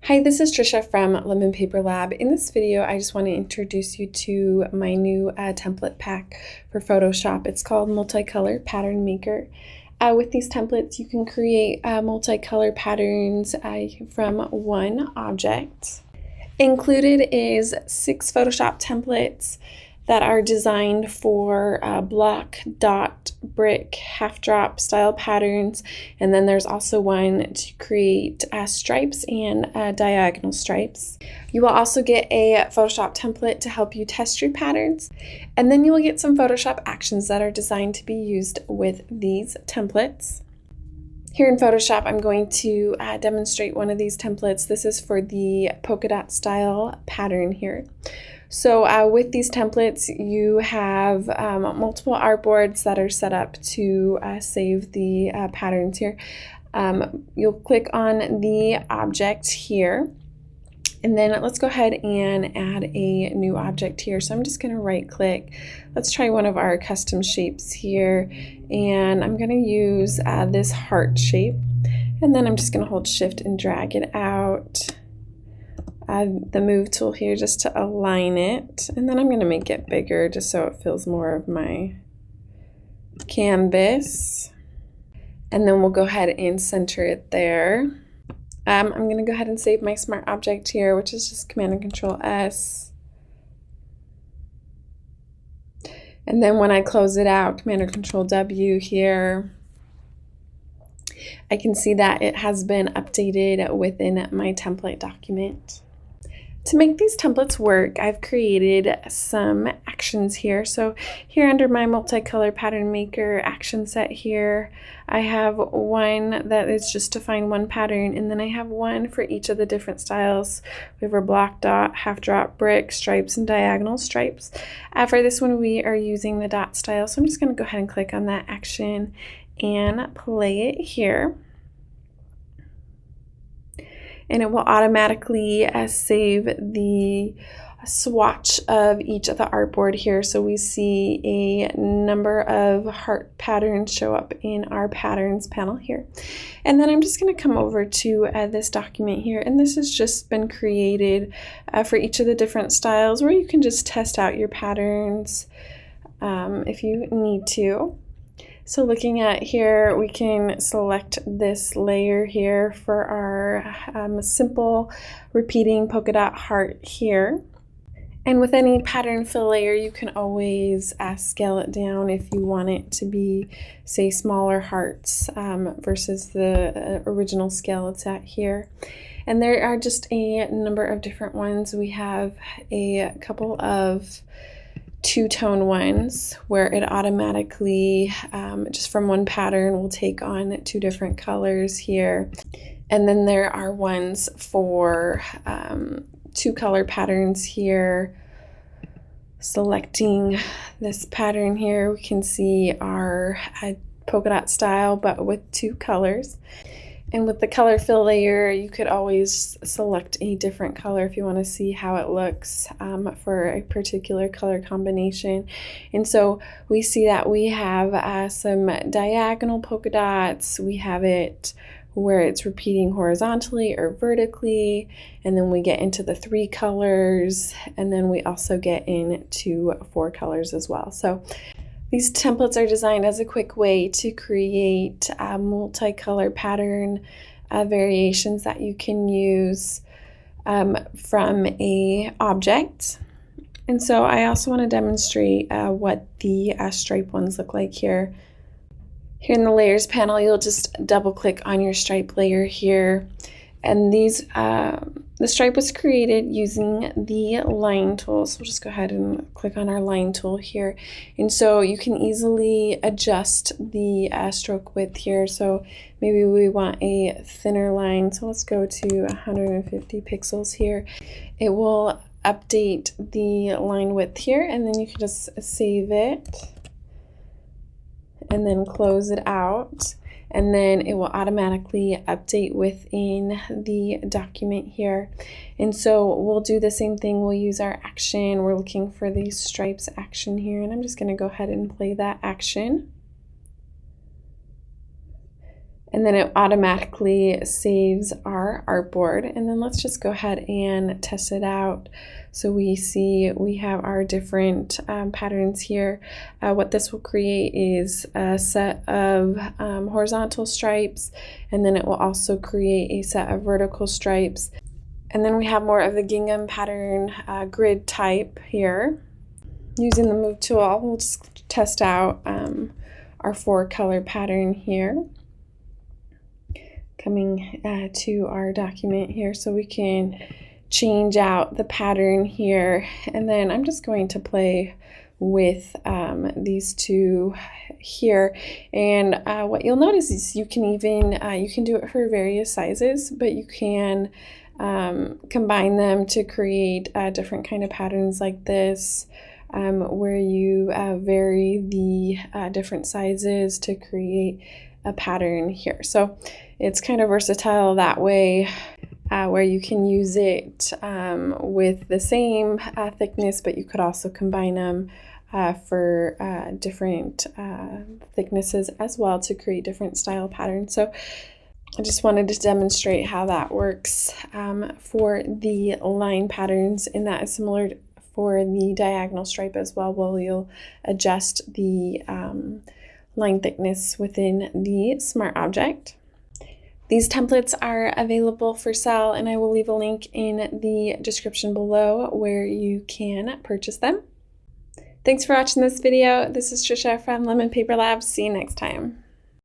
Hi, this is Trisha from Lemon Paper Lab. In this video, I just want to introduce you to my new template pack for Photoshop. It's called Multicolor Pattern Maker. With these templates, you can create multicolor patterns from one object. Included is 6 Photoshop templates that are designed for block, dot, brick, half drop style patterns, and then there's also one to create stripes and diagonal stripes. You will also get a Photoshop template to help you test your patterns, and then you will get some Photoshop actions that are designed to be used with these templates. Here in Photoshop, I'm going to demonstrate one of these templates. This is for the polka dot style pattern here. So with these templates, you have multiple artboards that are set up to save the patterns here. You'll click on the object here, and then let's go ahead and add a new object here. So I'm just going to right click. Let's try one of our custom shapes here, and I'm going to use this heart shape, and then I'm just going to hold shift and drag it out. The move tool here just to align it, and then I'm going to make it bigger just so it feels more of my canvas, and then we'll go ahead and center it there. I'm going to go ahead and save my smart object here, which is just Command and Control S, and then when I close it out, Command or Control W here, I can see that it has been updated within my template document. To make these templates work, I've created some actions here. So here under my multicolor pattern maker action set here, I have one that is just to find one pattern, and then I have one for each of the different styles. We have our block, dot, half drop, brick, stripes, and diagonal stripes. For this one, we are using the dot style. So I'm just going to go ahead and click on that action and play it here. And it will automatically save the swatch of each of the artboard here. So we see a number of heart patterns show up in our patterns panel here. And then I'm just going to come over to this document here, and this has just been created for each of the different styles where you can just test out your patterns if you need to. So looking at here, we can select this layer here for our simple repeating polka dot heart here. And with any pattern fill layer, you can always scale it down if you want it to be, say, smaller hearts versus the original scale it's at here. And there are just a number of different ones. We have a couple of two-tone ones where it automatically just from one pattern will take on 2 different colors here, and then there are ones for 2 color patterns here. Selecting this pattern here, we can see our polka dot style but with 2 colors. And with the color fill layer, you could always select a different color if you want to see how it looks for a particular color combination. And so we see that we have some diagonal polka dots. We have it where it's repeating horizontally or vertically, and then we get into the 3 colors, and then we also get into 4 colors as well. So these templates are designed as a quick way to create multicolor pattern variations that you can use from a object. And so I also want to demonstrate what the stripe ones look like here. Here in the layers panel, you'll just double click on your stripe layer here. And these, the stripe was created using the line tool. So we'll just go ahead and click on our line tool here. And so you can easily adjust the stroke width here. So maybe we want a thinner line. So let's go to 150 pixels here. It will update the line width here, and then you can just save it and then close it out. And then it will automatically update within the document here. And so we'll do the same thing. We'll use our action. We're looking for the stripes action here, and I'm just going to go ahead and play that action. and then it automatically saves our artboard. And then let's just go ahead and test it out. So we see we have our different patterns here. What this will create is a set of horizontal stripes, and then it will also create a set of vertical stripes. And then we have more of the gingham pattern grid type here. Using the move tool, we'll just test out our 4-color pattern here. Coming to our document here, so we can change out the pattern here. And then I'm just going to play with these two here. And what you'll notice is you can even, you can do it for various sizes, but you can combine them to create different kind of patterns like this, where you vary the different sizes to create a pattern here. So it's kind of versatile that way, where you can use it with the same thickness, but you could also combine them for different thicknesses as well to create different style patterns. So I just wanted to demonstrate how that works for the line patterns, and that is similar for the diagonal stripe as well, where you'll adjust the line thickness within the Smart Object. These templates are available for sale, and I will leave a link in the description below where you can purchase them. Thanks for watching this video. This is Trisha from Lemon Paper Lab. See you next time.